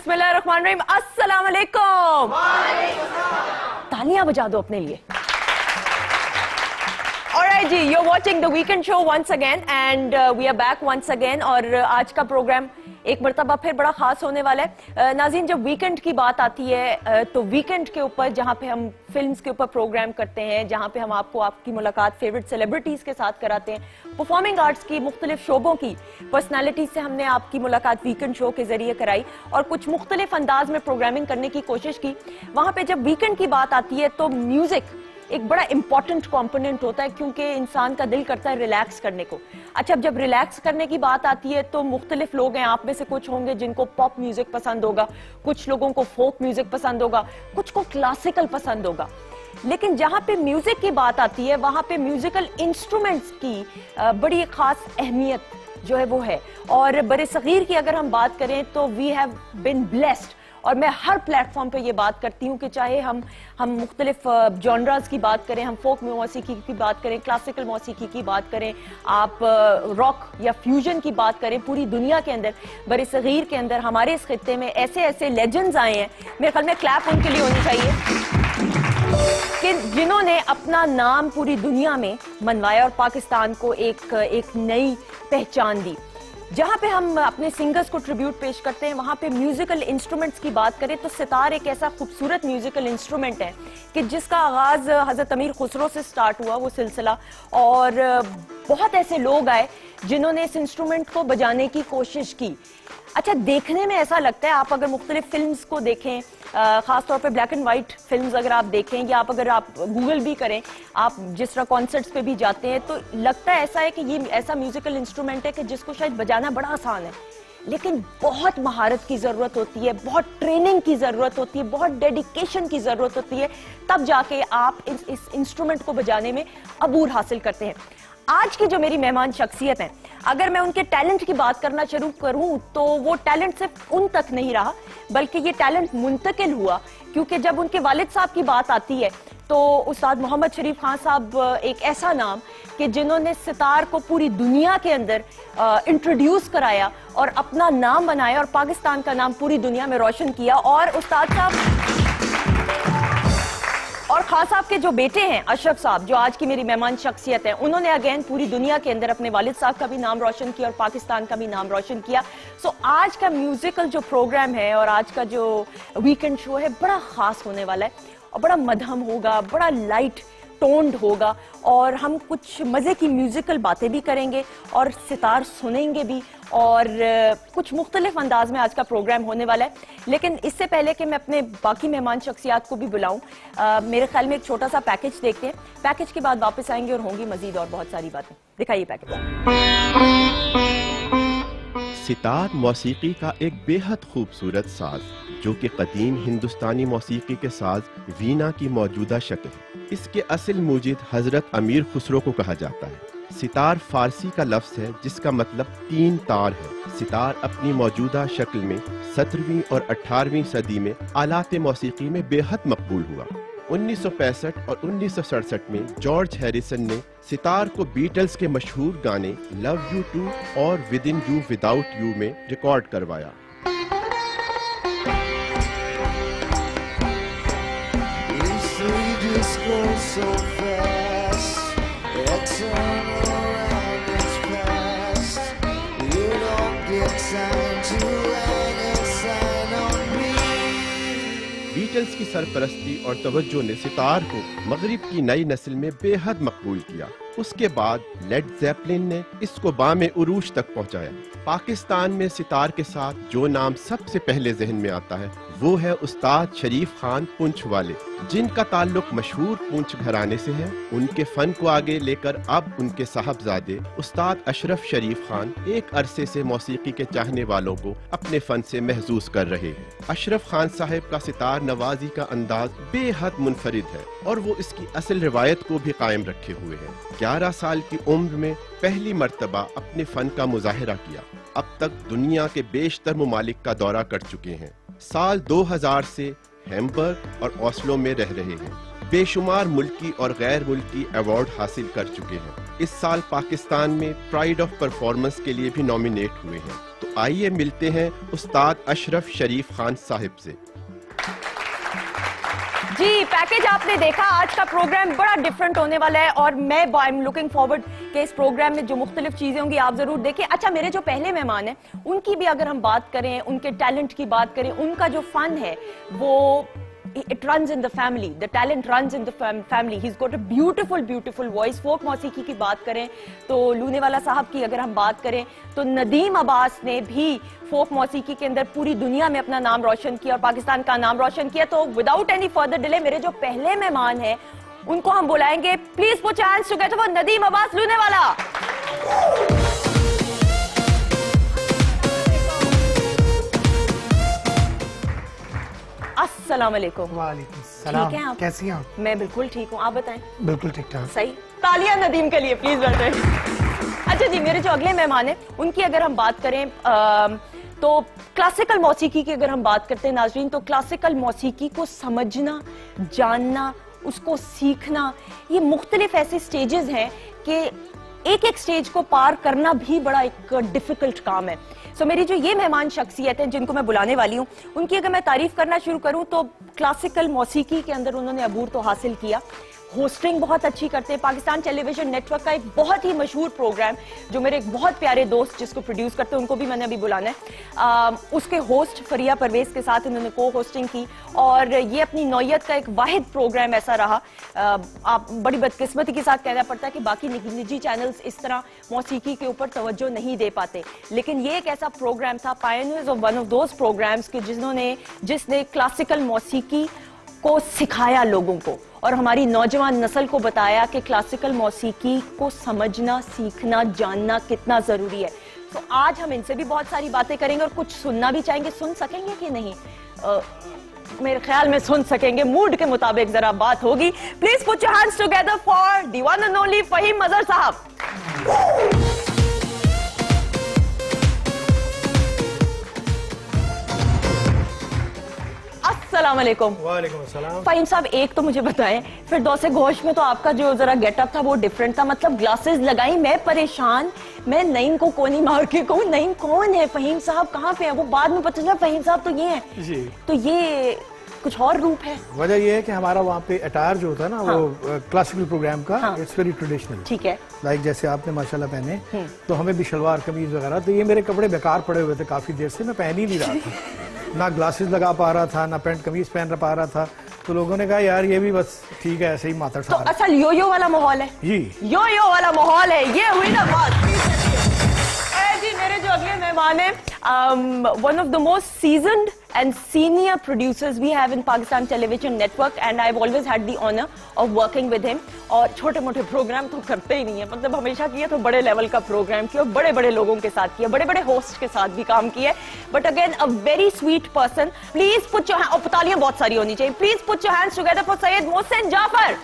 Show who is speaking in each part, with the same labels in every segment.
Speaker 1: बिस्मिल्लाहिर्रहमानिर्रहीम। अस्सलाम वालेकुम। तालियां बजा दो अपने लिए। Alright ji, you're watching the weekend show once again and we are back once again। और आज का प्रोग्राम एक मरतबा फिर बड़ा खास होने वाला है। नाज़रीन, जब वीकेंड की बात आती है तो वीकेंड के ऊपर जहाँ पे हम फिल्म्स के ऊपर प्रोग्राम करते हैं, जहाँ पे हम आपको आपकी मुलाकात फेवरेट सेलिब्रिटीज के साथ कराते हैं, परफॉर्मिंग आर्ट्स की मुख्तलिफ शोबों की पर्सनालिटीज से हमने आपकी मुलाकात वीकेंड शो के जरिए कराई और कुछ मुख्तलिफ अंदाज में प्रोग्रामिंग करने की कोशिश की। वहाँ पे जब वीकेंड की बात आती है तो म्यूजिक एक बड़ा इंपॉर्टेंट कंपोनेंट होता है, क्योंकि इंसान का दिल करता है रिलैक्स करने को। अच्छा, जब रिलैक्स करने की बात आती है तो मुख्तलिफ लोग हैं, आप में से कुछ होंगे जिनको पॉप म्यूजिक पसंद होगा, कुछ लोगों को फोक म्यूजिक पसंद होगा, कुछ को क्लासिकल पसंद होगा। लेकिन जहाँ पे म्यूजिक की बात आती है वहाँ पे म्यूजिकल इंस्ट्रूमेंट्स की बड़ी खास अहमियत जो है वो है। और बड़े सगीर की अगर हम बात करें तो वी हैव बिन ब्लेस्ड, और मैं हर प्लेटफॉर्म पे ये बात करती हूँ कि चाहे हम मुख्तलिफ जॉनरास की बात करें, हम फोक मौसीकी की बात करें, क्लासिकल मौसीकी की बात करें, आप रॉक या फ्यूजन की बात करें, पूरी दुनिया के अंदर बड़े सगीर के अंदर हमारे इस खित्ते में ऐसे ऐसे लेजेंड्स आए हैं, मेरे ख्याल में क्लैप उनके लिए होनी चाहिए कि जिन्होंने अपना नाम पूरी दुनिया में मनवाया और पाकिस्तान को एक नई पहचान दी। जहाँ पे हम अपने सिंगर्स को ट्रिब्यूट पेश करते हैं, वहाँ पे म्यूजिकल इंस्ट्रूमेंट्स की बात करें तो सितार एक ऐसा खूबसूरत म्यूजिकल इंस्ट्रूमेंट है कि जिसका आगाज हजरत अमीर खुसरो से स्टार्ट हुआ वो सिलसिला, और बहुत ऐसे लोग आए जिन्होंने इस इंस्ट्रूमेंट को बजाने की कोशिश की। अच्छा, देखने में ऐसा लगता है, आप अगर मुख्तलिफ फिल्म्स को देखें, खासतौर पे ब्लैक एंड वाइट फिल्म्स अगर आप देखें या अगर आप गूगल भी करें, आप जिस तरह कॉन्सर्ट्स पे भी जाते हैं तो लगता है ऐसा है कि ये ऐसा म्यूजिकल इंस्ट्रूमेंट है कि जिसको शायद बजाना बड़ा आसान है, लेकिन बहुत महारत की जरूरत होती है, बहुत ट्रेनिंग की जरूरत होती है, बहुत डेडिकेशन की जरूरत होती है, तब जाके आप इस इंस्ट्रूमेंट को बजाने में अबूर हासिल करते हैं। आज की जो मेरी मेहमान शख्सियत है, अगर मैं उनके टैलेंट की बात करना शुरू करूं तो वो टैलेंट सिर्फ उन तक नहीं रहा, बल्कि ये टैलेंट मुंतकिल हुआ, क्योंकि जब उनके वालिद साहब की बात आती है तो उस्ताद मोहम्मद शरीफ खान साहब एक ऐसा नाम कि जिन्होंने सितार को पूरी दुनिया के अंदर इंट्रोड्यूस कराया और अपना नाम बनाया और पाकिस्तान का नाम पूरी दुनिया में रोशन किया। और उस्ताद साहब और खास साहब के जो बेटे हैं अशरफ साहब, जो आज की मेरी मेहमान शख्सियत है, उन्होंने अगेन पूरी दुनिया के अंदर अपने वालिद साहब का भी नाम रोशन किया और पाकिस्तान का भी नाम रोशन किया। सो आज का म्यूजिकल जो प्रोग्राम है और आज का जो वीकेंड शो है बड़ा खास होने वाला है और बड़ा मध्यम होगा, बड़ा लाइट टोन्ड होगा, और हम कुछ मजे की म्यूजिकल बातें भी करेंगे और सितार सुनेंगे भी, और कुछ मुख्तलिफ अंदाज में आज का प्रोग्राम होने वाला है। लेकिन इससे पहले कि मैं अपने बाकी मेहमान शख्सियात को भी बुलाऊं, मेरे ख्याल में एक छोटा सा पैकेज देखते हैं, पैकेज के बाद वापस आएंगे और होंगी मजीद और बहुत सारी बातें। दिखाइए पैकेज।
Speaker 2: सितार मौसीकी का एक बेहद खूबसूरत साज जो कि कदीम हिंदुस्तानी मौसीकी के साज वीणा की मौजूदा शक्ल है। इसके असल मूजिद हजरत अमीर खुसरो को कहा जाता है। सितार फारसी का लफ्ज है जिसका मतलब 3 तार है। सितार अपनी मौजूदा शक्ल में 17वीं और 18वीं सदी में आलात मौसीकी में बेहद मकबूल हुआ। 1965 और 1967 में जॉर्ज हैरिसन ने सितार को बीटल्स के मशहूर गाने लव यू टू और with in you without you में रिकॉर्ड करवाया। बीटल्स की सरपरस्ती और तवज्जो ने सितार को मगरिब की नई नस्ल में बेहद मकबूल किया। उसके बाद लेड ज़ेपलिन ने इसको बामे उरूज तक पहुंचाया। पाकिस्तान में सितार के साथ जो नाम सबसे पहले जहन में आता है वो है उस्ताद शरीफ खान पुंछ वाले, जिनका ताल्लुक मशहूर पुंछ घराने से है। उनके फन को आगे लेकर अब उनके साहबजादे उस्ताद अशरफ शरीफ खान एक अरसे से मौसीकी के चाहने वालों को अपने फन से महजूज कर रहे हैं। अशरफ खान साहब का सितार नवाजी का अंदाज बेहद मुनफरिद है और वो इसकी असल रिवायत को भी कायम रखे हुए हैं। 11 साल की उम्र में पहली मर्तबा अपने फन का मुजाहिरा किया। अब तक दुनिया के बेशतर मुमालिक का दौरा कर चुके हैं। साल 2000 से हैम्बर्ग और ओस्लो में रह रहे हैं। बेशुमार मुल्की और गैर मुल्की अवार्ड हासिल कर चुके हैं। इस साल पाकिस्तान में प्राइड ऑफ परफॉर्मेंस के लिए भी नॉमिनेट हुए हैं। तो आइए मिलते हैं उस्ताद अशरफ शरीफ खान साहिब से।
Speaker 1: जी, पैकेज आपने देखा। आज का प्रोग्राम बड़ा डिफरेंट होने वाला है और मैं आई एम लुकिंग फॉरवर्ड कि इस प्रोग्राम में जो मुख्तलिफ चीजें होंगी आप जरूर देखें। अच्छा, मेरे जो पहले मेहमान हैं उनकी भी अगर हम बात करें, उनके टैलेंट की बात करें, उनका जो फन है वो it runs in the family, the talent runs in the family. He's got a beautiful voice. फोक मौसीकी की बात करें तो लूनेवाला साहब की अगर हम बात करें तो नदीम अब्बास ने भी फोक मौसीकी के अंदर पूरी दुनिया में अपना नाम रोशन किया और पाकिस्तान का नाम रोशन किया। तो विदाउट एनी फर्दर डिले मेरे जो पहले मेहमान हैं उनको हम बुलाएंगे। Please put your hands together for Nadeem Abbas Lunewala. अस्सलाम वालेकुम।
Speaker 3: वालेकुम सलाम।
Speaker 1: ठीक है आप?
Speaker 3: कैसी हैं आप?
Speaker 1: मैं बिल्कुल ठीक हूँ, आप बताएं।
Speaker 3: बिल्कुल ठीक ठाक।
Speaker 1: सही। तालियां नदीम के लिए प्लीज बैठे। अच्छा जी, मेरे जो अगले मेहमान हैं उनकी अगर हम बात करें तो क्लासिकल मौसीकी की अगर हम बात करते हैं नाजरीन, तो क्लासिकल मौसीकी को समझना, जानना, उसको सीखना, ये मुख्तलिफ ऐसे स्टेजेस हैं कि एक एक स्टेज को पार करना भी बड़ा एक डिफिकल्ट काम है। सो मेरी जो ये मेहमान शख्सियत हैं जिनको मैं बुलाने वाली हूँ, उनकी अगर मैं तारीफ करना शुरू करूँ तो क्लासिकल मौसीकी के अंदर उन्होंने अबूर तो हासिल किया, होस्टिंग बहुत अच्छी करते हैं। पाकिस्तान टेलीविजन नेटवर्क का एक बहुत ही मशहूर प्रोग्राम जो मेरे एक बहुत प्यारे दोस्त जिसको प्रोड्यूस करते हैं, उनको भी मैंने अभी बुलाना है, उसके होस्ट फरिया परवेज के साथ इन्होंने को होस्टिंग की और ये अपनी नौयत का एक वाहिद प्रोग्राम ऐसा रहा। आप बड़ी बदकिस्मती के साथ कहना पड़ता है कि बाकी निजी चैनल्स इस तरह मौसीकी के ऊपर तवज्जो नहीं दे पाते, लेकिन ये एक ऐसा प्रोग्राम था, pioneers of one of those programs के जिसने क्लासिकल मौसीकी को सिखाया लोगों को और हमारी नौजवान नस्ल को बताया कि क्लासिकल मौसीकी को समझना, सीखना, जानना कितना जरूरी है। तो आज हम इनसे भी बहुत सारी बातें करेंगे और कुछ सुनना भी चाहेंगे। सुन सकेंगे कि नहीं? मेरे ख्याल में सुन सकेंगे, मूड के मुताबिक जरा बात होगी। Please put your hands together for the one and only Faheem Mazhar साहब। अस्सलाम वालेकुम।
Speaker 3: वालेकुम अस्सलाम।
Speaker 1: फहीम साहब, एक तो मुझे बताएं, फिर दौसे गोश में तो आपका जो जरा गेटअप था वो डिफरेंट था, मतलब ग्लासेस लगाई, मैं परेशान, मैं नईम को कोनी मार के कहूँ नईम कौन है, फहीम साहब कहाँ पे है, वो बाद में पता चला फहीम साहब तो ये है
Speaker 3: जी।
Speaker 1: तो ये कुछ और रूप है।
Speaker 3: वजह ये है कि हमारा वहाँ पे अटायर जो होता है ना,
Speaker 1: हाँ।
Speaker 3: वो क्लासिकल प्रोग्राम का, इट्स वेरी ट्रेडिशनल।
Speaker 1: ठीक है।
Speaker 3: लाइक जैसे आपने माशाल्लाह पहने, तो हमें भी शलवार कमीज वगैरह, तो ये मेरे कपड़े बेकार पड़े हुए थे काफी देर से, मैं पहन ही नहीं रहा था, ना ग्लासेस लगा पा रहा था, ना पैंट कमीज पहन पा रहा था। तो लोगों ने कहा यार ये भी बस ठीक है, ऐसे ही माथा
Speaker 1: तो असल यो वाला माहौल है
Speaker 3: जी,
Speaker 1: यो वाला माहौल है, ये हुई ना बात। जी, मेरे जो अगले मेहमान हैं, one of the most seasoned and senior producers we have in Pakistan Television Network, and I've always had the honor of working with him. और छोटे मोटे प्रोग्राम तो करते ही नहीं है, मतलब हमेशा किया तो बड़े लेवल का प्रोग्राम किया, बड़े बड़े लोगों के साथ किया, बड़े बड़े होस्ट के साथ भी काम किया, but again a very sweet person. Please put your hands, और तालियां बहुत सारी होनी चाहिए, please put your hands together for Syed Mohsin Jafar.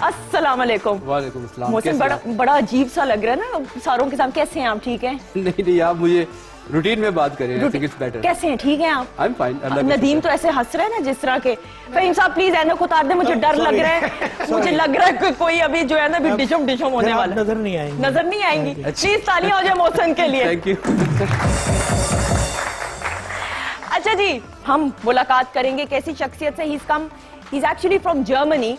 Speaker 1: अस्सलाम वालेकुम।
Speaker 4: वालेकुम अस्सलाम।
Speaker 1: मोहसिन, बड़ा अजीब सा लग रहा है ना सारों के सामने, कैसे हैं आप? ठीक हैं?
Speaker 4: नहीं आप मुझे रूटीन में बात करें, आई थिंक इट्स बेटर।
Speaker 1: कैसे हैं? ठीक हैं आप?
Speaker 4: I am fine.
Speaker 1: नदीम तो ऐसे हंस रहे हैं ना जिस तरह के। फहीम साहब प्लीज ऐनक उतार दे, मुझे डर लग रहा है, मुझे लग रहा है कि कोई अभी जो है ना अभी डिशम होने वाला है।
Speaker 3: नजर नहीं आएंगी,
Speaker 1: नजर नहीं आएंगी। प्लीज तालियां हो जाए मोहसिन के लिए।
Speaker 4: Thank you.
Speaker 1: अच्छा जी, हम मुलाकात करेंगे कैसी शख्सियत से। He is actually from Germany.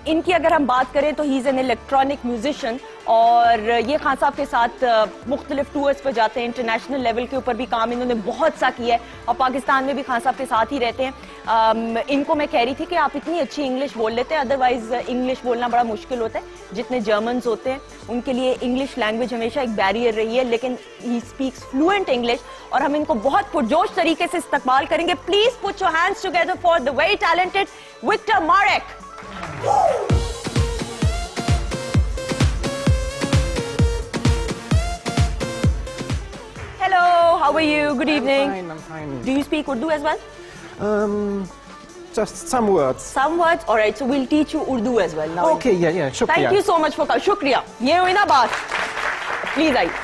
Speaker 1: इनकी अगर हम बात करें तो he is an electronic musician और ये खान साहब के साथ मुख्तलिफ टूर्स पर जाते हैं, इंटरनेशनल लेवल के ऊपर भी काम इन्होंने बहुत सा किया है और पाकिस्तान में भी खान साहब के साथ ही रहते हैं। इनको मैं कह रही थी कि आप इतनी अच्छी इंग्लिश बोल लेते हैं, अदरवाइज इंग्लिश बोलना बड़ा मुश्किल होता है। जितने जर्मन्स होते हैं उनके लिए इंग्लिश लैंग्वेज हमेशा एक बैरियर रही है, लेकिन ही स्पीक्स फ्लुएंट इंग्लिश और हम इनको बहुत पुरजोश तरीके से इस्तकबाल करेंगे। Please put your hands together for the very talented Victor Marek. Hello, how are you? Good evening.
Speaker 5: I'm fine.
Speaker 1: Do you speak Urdu as well?
Speaker 5: Just some words.
Speaker 1: Some words. All right. So we'll teach you Urdu as well now.
Speaker 5: Okay, yeah, shukriya.
Speaker 1: Thank you so much for coming. शुक्रिया। ये हुई ना बात। Please आइए।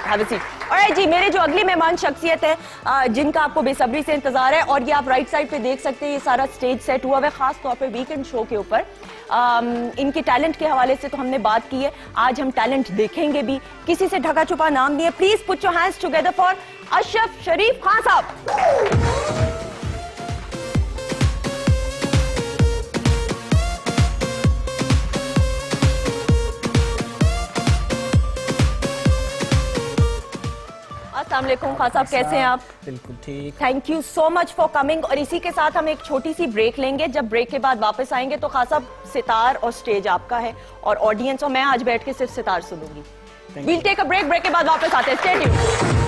Speaker 1: Have a seat. Alright जी, मेरे जो अगली मेहमान शख्सियत है जिनका आपको बेसब्री से इंतजार है और ये आप राइट साइड पे देख सकते हैं, ये सारा स्टेज सेट हुआ है खास तौर पे वीकेंड शो के ऊपर। इनके टैलेंट के हवाले से तो हमने बात की है, आज हम टैलेंट देखेंगे भी। किसी से ढका छुपा नाम नहीं है। Please put your hands together for Ashraf Sharif Khan साहब। अस्सलाम वालेकुम खान साहब, कैसे हैं आप?
Speaker 5: बिल्कुल ठीक।
Speaker 1: Thank you so much for coming. और इसी के साथ हम एक छोटी सी ब्रेक लेंगे। जब ब्रेक के बाद वापस आएंगे तो खान साहब सितार और स्टेज आपका है और ऑडियंस और मैं आज बैठ के सिर्फ सितार सुनूंगी। We'll take a break, break के बाद वापस आते हैं। Stay tuned.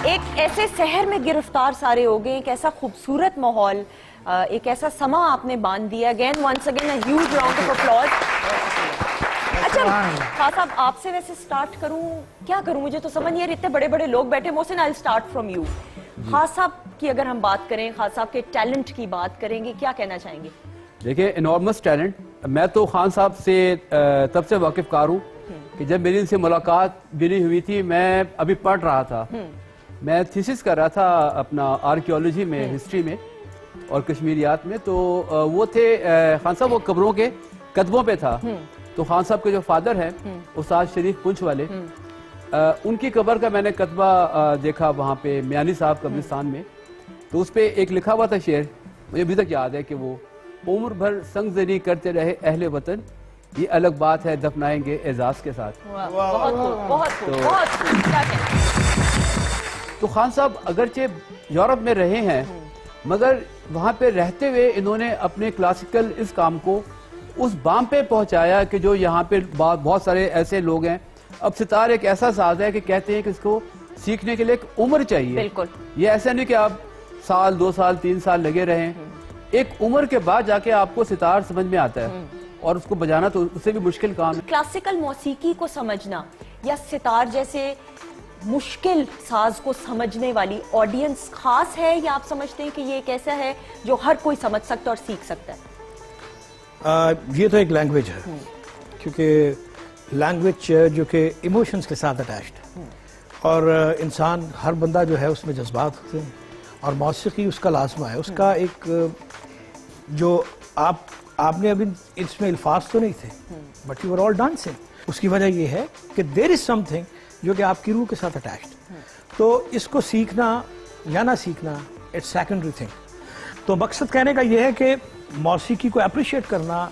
Speaker 1: एक ऐसे शहर में गिरफ्तार सारे हो गए, एक ऐसा खूबसूरत माहौल, एक ऐसा समा आपने बांध दिया। Again once again a huge round of applause. अच्छा खान साहब, आपसे वैसे स्टार्ट करूं, क्या करूं, मुझे तो समझ नहीं आ रहा, इतने बड़े बड़े लोग बैठे। Mohsin, I will start from you. Khan साहब की अगर हम बात करें, खान साहब के टैलेंट की बात करेंगे, क्या कहना चाहेंगे?
Speaker 4: देखिए, इनॉर्मस टैलेंट। मैं तो खान साहब से तब से वाकिफकार हूँ कि जब मेरी इनसे मुलाकात भी नहीं हुई थी। मैं अभी पढ़ रहा था, मैं थीसिस कर रहा था अपना आर्कियोलॉजी में, हिस्ट्री में और कश्मीरियात में। तो वो थे खान साहब, वो कब्रों के कदमों पे था। तो खान साहब के जो फादर हैं उस्ताद शरीफ पुंछ वाले, उनकी कब्र का मैंने कतबा देखा वहाँ पे मियानी साहब कब्रिस्तान में। तो उस पे एक लिखा हुआ था शेर, मुझे अभी तक याद है कि वो उम्र भर संगजरी करते रहे अहले वतन, ये अलग बात है दफनाएंगे एजाज के साथ। तो खान साहब अगरचे यूरोप में रहे हैं, मगर वहाँ पे रहते हुए इन्होंने अपने क्लासिकल इस काम को उस बाम पे पहुंचाया कि जो यहाँ पे बहुत सारे ऐसे लोग हैं। अब सितार एक ऐसा साज है कि कहते हैं कि इसको सीखने के लिए एक उम्र चाहिए।
Speaker 1: बिल्कुल,
Speaker 4: ये ऐसा नहीं कि आप साल 2 साल 3 साल लगे रहें, एक उम्र के बाद जाके आपको सितार समझ में आता है और उसको बजाना तो उससे भी मुश्किल काम है।
Speaker 1: क्लासिकल मौसीकी को समझना या सितार जैसे मुश्किल साज को समझने वाली ऑडियंस खास है, या आप समझते हैं कि ये एक ऐसा है जो हर कोई समझ सकता और सीख सकता है?
Speaker 3: ये तो एक लैंग्वेज है, क्योंकि लैंग्वेज जो कि इमोशंस के साथ अटैच्ड है, और इंसान हर बंदा जो है उसमें जज्बात होते हैं, और मौसीकी उसका लाजमा है। उसका एक जो आपने अभी इसमें अल्फाज तो नहीं थे, but you are all dancing. उसकी वजह यह है कि देयर इज समथिंग जो कि आपकी रूह के साथ अटैच्ड। तो इसको सीखना या ना सीखना इट्स सेकेंडरी थिंग। तो मकसद कहने का यह है कि मौसीकी को अप्रिशिएट करना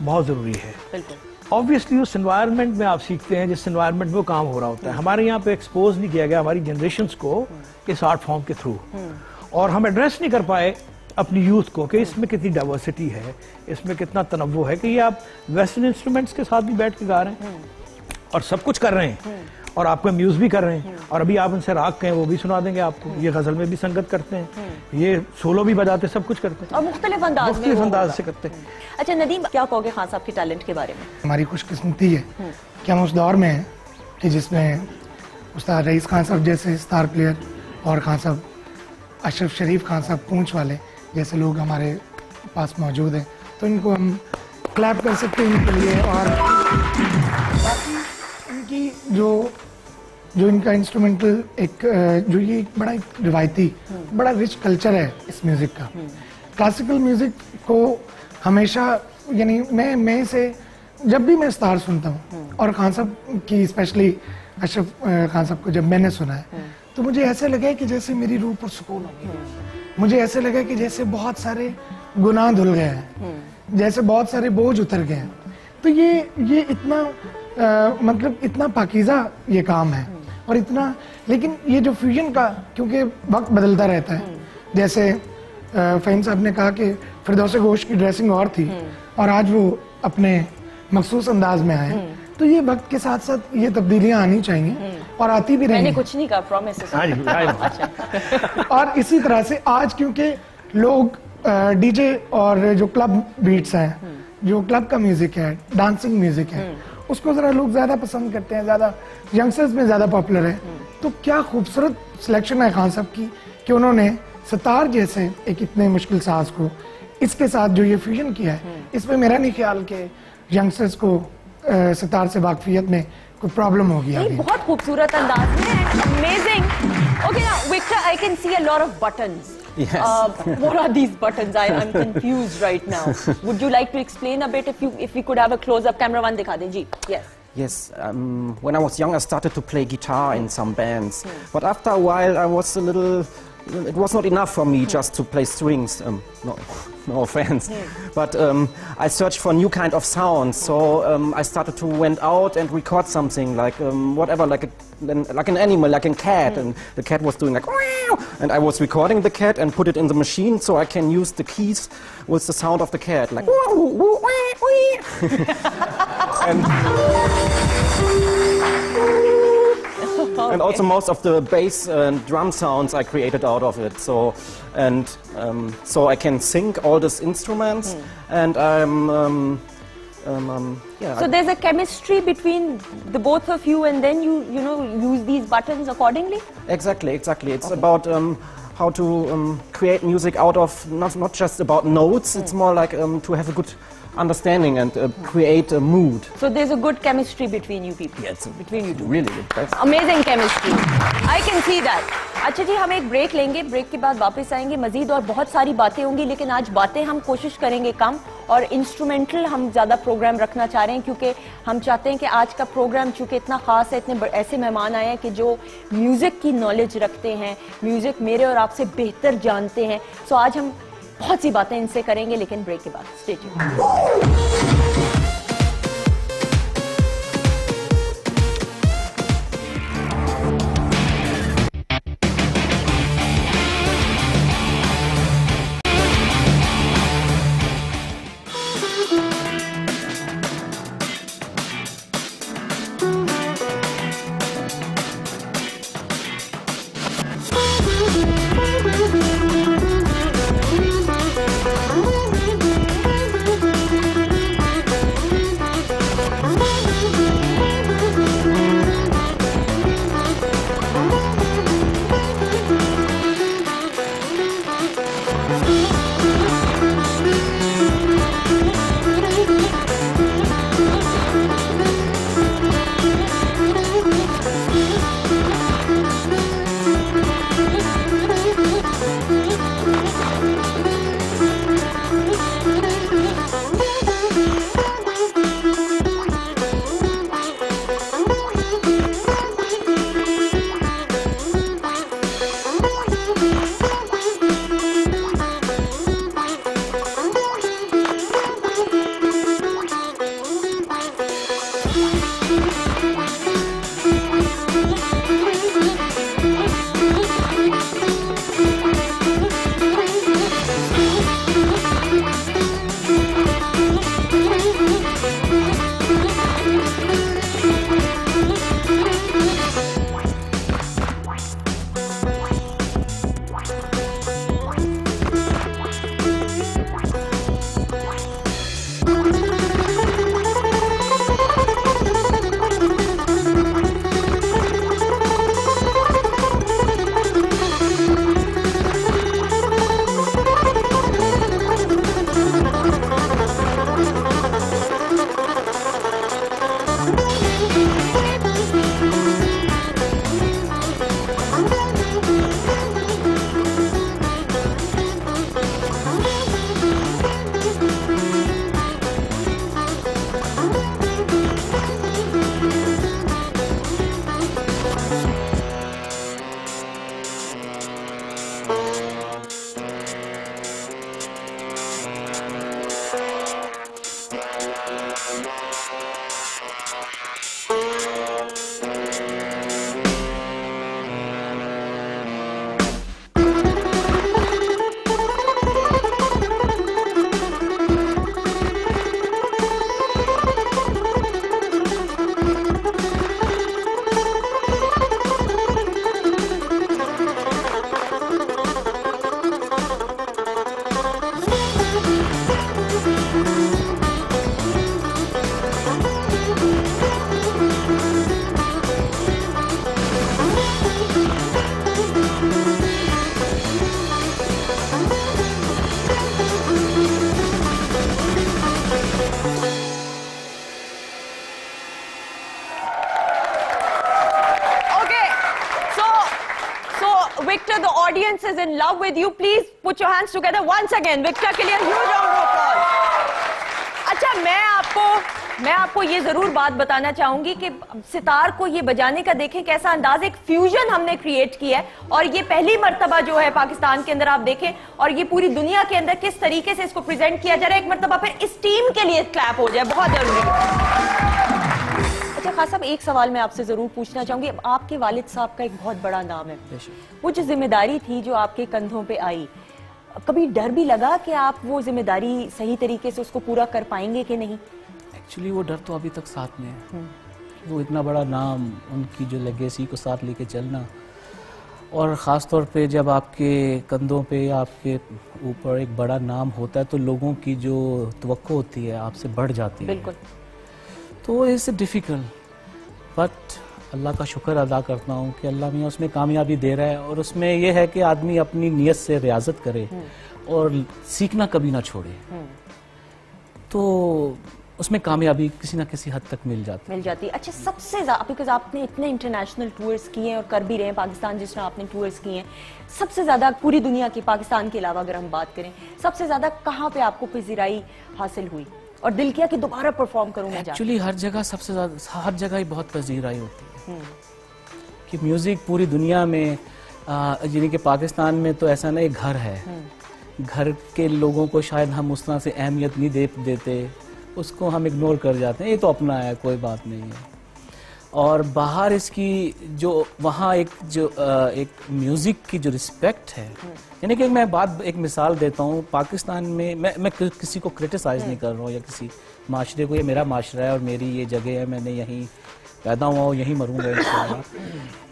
Speaker 3: बहुत ज़रूरी है। ऑब्वियसली उस एनवायरनमेंट में आप सीखते हैं जिस एनवायरनमेंट में वो काम हो रहा होता है। हमारे यहाँ पे एक्सपोज नहीं किया गया हमारी जनरेशंस को इस आर्ट फॉर्म के थ्रू, और हम एड्रेस नहीं कर पाए अपनी यूथ को कि इसमें कितनी डाइवर्सिटी है, इसमें कितना तनव्वुर है, कि ये आप वेस्टर्न इंस्ट्रूमेंट्स के साथ भी बैठ के गा रहे हैं और सब कुछ कर रहे हैं, और आपको अम्यूज भी कर रहे हैं, और अभी आप उनसे राग कहें वो भी सुना देंगे आपको। ये गजल में भी संगत करते हैं, ये सोलो भी बजाते, सब कुछ करते हैं
Speaker 1: और मुख्तलिफ अंदाज
Speaker 3: से करते हैं।
Speaker 1: अच्छा नदीम, क्या कहोगे खान साहब के टैलेंट के बारे में?
Speaker 5: हमारी खुशकिस्मती है कि हम उस दौर में हैं कि जिसमें उस्ताद रईस खान साहब जैसे स्टार प्लेयर और खान साहब अशरफ शरीफ खान साहब पूंछ वाले जैसे लोग हमारे पास मौजूद हैं। तो इनको हम क्लैप कर सकते हैं इनके लिए। और बाकी इनकी जो इनका इंस्ट्रूमेंटल एक जो ये बड़ा एक रिवायती बड़ा रिच कल्चर है इस म्यूज़िक का। क्लासिकल म्यूज़िक को हमेशा यानी मैं इसे जब भी मैं स्टार सुनता हूँ, और खान साहब की स्पेशली अशरफ खान साहब को जब मैंने सुना है, तो मुझे ऐसे लगा कि जैसे मेरी रूह पर सुकून हो गया। मुझे ऐसे लगा कि जैसे बहुत सारे गुनाह धुल गए हैं, जैसे बहुत सारे बोझ उतर गए हैं। तो ये इतना मतलब इतना पाकीज़ा ये काम है, और इतना, लेकिन ये जो फ्यूजन का, क्योंकि वक्त बदलता रहता है, जैसे फ़हीम साहब ने कहा कि फिरदौस घोष की ड्रेसिंग और थी और आज वो अपने मखसूस अंदाज में आए, तो ये वक्त के साथ साथ ये तब्दीलियां आनी चाहिए और आती भी रहेंगी।
Speaker 1: मैंने कुछ नहीं कहा, प्रॉमिस।
Speaker 5: और इसी तरह से आज क्योंकि लोग डीजे और जो क्लब बीट्स हैं, जो क्लब का म्यूजिक है, डांसिंग म्यूजिक है, उसको जरा लोग ज्यादा पसंद करते हैं, ज्यादा यंगस्टर्स में ज्यादा पॉपुलर है। तो क्या खूबसूरत सिलेक्शन है खान साहब की कि उन्होंने सितार जैसे एक इतने मुश्किल साज को इसके साथ जो ये फ्यूजन किया है, इसमें मेरा नहीं ख्याल कि यंगस्टर्स को सितार से वाकफियत में कोई प्रॉब्लम होगी।
Speaker 1: बहुत खूबसूरत अंदाज में, amazing. Okay now Victor, I can see a lot of buttons.
Speaker 6: Yes.
Speaker 1: What are these buttons? I'm confused right now. Would you like to explain a bit? If we could have a close-up, camera one दिखा दें जी. Yes.
Speaker 6: Yes, when I was young, I started to play guitar in some bands. But after a while, I was a little. It was not enough for me just to play strings. No offense, but I searched for new kind of sounds. So I started to went out and record something like whatever, like an animal, like a cat, and the cat was doing like, and I was recording the cat and put it in the machine so I can use the keys with the sound of the cat, like. And also most of the bass and drum sounds I created out of it. So I can sync all these instruments, and
Speaker 1: So there's a chemistry between the both of you, and then you use these buttons accordingly?
Speaker 6: Exactly. It's about how to create music out of not just about notes. It's more like to have a good understanding and create a mood.
Speaker 1: So there's a good chemistry between you people.
Speaker 6: Yes,
Speaker 1: between you two.
Speaker 6: Really good. That's
Speaker 1: Amazing chemistry. I can see that. अच्छा जी, हम एक break लेंगे, break के बाद वापस आएंगे, मजीद और बहुत सारी बातें होंगी, लेकिन आज बातें हम कोशिश करेंगे कम, और इंस्ट्रूमेंटल हम ज्यादा प्रोग्राम रखना चाह रहे हैं, क्योंकि हम चाहते हैं कि आज का प्रोग्राम चूंकि इतना खास है, इतने ऐसे मेहमान आए हैं कि जो म्यूजिक की नॉलेज रखते हैं, म्यूजिक मेरे और आपसे बेहतर जानते हैं। सो आज हम बहुत सी बातें इनसे करेंगे, लेकिन ब्रेक के बाद। Stay tuned. Victor, the audience is in love with you. Please put your hands together once again. Victor के लिए huge round of applause. अच्छा, मैं आपको ये जरूर बात बताना चाहूंगी कि सितार को ये बजाने का देखें कैसा अंदाज, एक फ्यूजन हमने क्रिएट किया है, और ये पहली मर्तबा जो है पाकिस्तान के अंदर आप देखें, और ये पूरी दुनिया के अंदर किस तरीके से इसको प्रेजेंट किया जा रहा है। एक मर्तबा फिर इस टीम के लिए क्लैप हो जाए, बहुत जरूरी। अच्छा खान साहब, एक सवाल मैं आपसे जरूर पूछना चाहूंगी। आपके वालिद साहब का एक बहुत बड़ा नाम है, वो जो जिम्मेदारी थी जो आपके कंधों पे आई, कभी डर भी लगा कि आप वो जिम्मेदारी सही तरीके से उसको पूरा कर पाएंगे कि नहीं?
Speaker 4: एक्चुअली वो डर तो अभी तक साथ में है,
Speaker 7: वो इतना बड़ा नाम, उनकी जो लेगेसी को साथ लेके चलना, और ख़ास तौर पे जब आपके कंधों पे आपके ऊपर एक बड़ा नाम होता है तो लोगों की जो तवक्को होती है आपसे बढ़ जाती है।
Speaker 1: बिल्कुल।
Speaker 7: तो इट्स डिफ़िकल्ट, बट अल्लाह का शुक्र अदा करता हूँ कि अल्लाह मियाँ उसमें कामयाबी दे रहा है, और उसमें यह है कि आदमी अपनी नीयत से रियाजत करे और सीखना कभी ना छोड़े, तो उसमें कामयाबी किसी ना किसी हद तक मिल जाती है।
Speaker 1: अच्छा, सबसे ज़्यादा, बिकॉज आपने इतने इंटरनेशनल टूर्स किए हैं और कर भी रहे हैं, पाकिस्तान जिस तरह आपने टूर्स किए हैं, सबसे ज़्यादा पूरी दुनिया की, पाकिस्तान के अलावा अगर हम बात करें, सबसे ज़्यादा कहाँ पे आपको पजीराई हासिल हुई और दिल किया कि दोबारा परफॉर्म करूँ मैं?
Speaker 7: एक्चुअली हर जगह सबसे ज़्यादा, हर जगह ही बहुत पजीराई होती है कि म्यूज़िक पूरी दुनिया में, यानी कि पाकिस्तान में तो ऐसा नहीं, घर है, घर के लोगों को शायद हम उस तरह से अहमियत नहीं देते, उसको हम इग्नोर कर जाते हैं, ये तो अपना है, कोई बात नहीं है। और बाहर इसकी जो वहाँ एक म्यूज़िक की जो रिस्पेक्ट है, यानी कि मैं एक मिसाल देता हूँ, पाकिस्तान में मैं किसी को क्रिटिसाइज़ नहीं कर रहा हूँ या किसी माशरे को, ये मेरा माशरा है और मेरी ये जगह है, मैंने यहीं पैदा हुआ हूँ, यहीं मरूंगा इंशाल्लाह।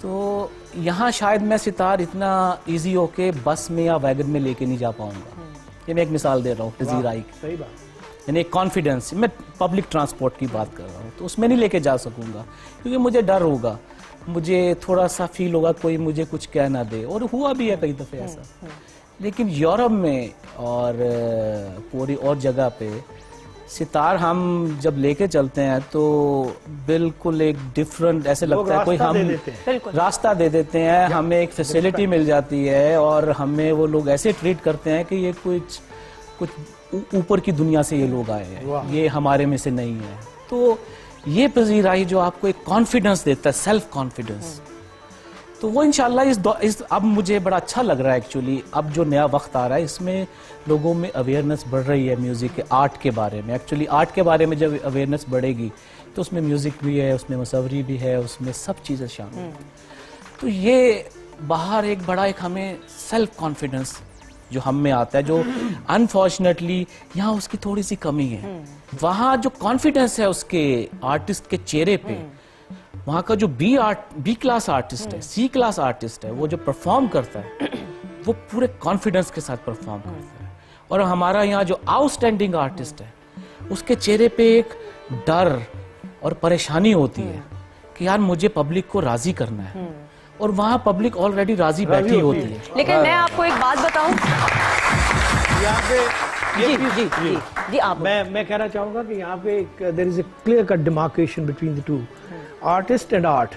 Speaker 7: तो यहाँ शायद मैं सितार इतना इजी होके बस में या वैगन में लेके नहीं जा पाऊंगा, ये मैं एक मिसाल दे रहा हूँ पजीराई की।
Speaker 3: सही बात।
Speaker 7: यानी कॉन्फिडेंस, मैं पब्लिक ट्रांसपोर्ट की बात कर रहा हूँ, तो उसमें नहीं लेके जा सकूंगा क्योंकि मुझे डर होगा, मुझे थोड़ा सा फील होगा कोई मुझे कुछ कह ना दे, और हुआ भी है कई दफ़े ऐसा। लेकिन यूरोप में और पूरी और जगह पे सितार हम जब लेके चलते हैं तो बिल्कुल एक डिफरेंट, ऐसे लगता है कोई हम रास्ता दे देते हैं, हमें एक फैसिलिटी मिल जाती है और हमें वो लोग ऐसे ट्रीट करते हैं कि ये कुछ ऊपर की दुनिया से ये लोग आए हैं, ये हमारे में से नहीं है। तो ये पजीराई जो आपको एक कॉन्फिडेंस देता है, सेल्फ कॉन्फिडेंस, तो वो इंशाल्लाह इस अब मुझे बड़ा अच्छा लग रहा है एक्चुअली। अब जो नया वक्त आ रहा है इसमें लोगों में अवेयरनेस बढ़ रही है म्यूज़िक के, आर्ट के बारे में। एक्चुअली आर्ट के बारे में जब अवेयरनेस बढ़ेगी तो उसमें म्यूज़िक भी है, उसमें मुसव्वरी भी है, उसमें सब चीज़ें शामिल हैं। तो ये बाहर एक बड़ा एक हमें सेल्फ कॉन्फिडेंस जो हम में आता है, जो अनफॉर्चुनेटली यहाँ उसकी थोड़ी सी कमी है। वहाँ जो कॉन्फिडेंस है उसके आर्टिस्ट के चेहरे पे, वहाँ का जो बी क्लास आर्टिस्ट है, सी क्लास आर्टिस्ट है, वो जो परफॉर्म करता है वो पूरे कॉन्फिडेंस के साथ परफॉर्म करता है। और हमारा यहाँ जो आउटस्टैंडिंग आर्टिस्ट है उसके चेहरे पे एक डर और परेशानी होती है कि यार मुझे पब्लिक को राजी करना है, और वहाँ पब्लिक ऑलरेडी राजी बैठी होती है।
Speaker 1: लेकिन मैं आपको एक बात बताऊं,
Speaker 3: यहाँ पे
Speaker 1: जी आप,
Speaker 3: मैं कहना चाहूंगा कि यहाँ पे there is a clear cut demarcation between the two, artist and art.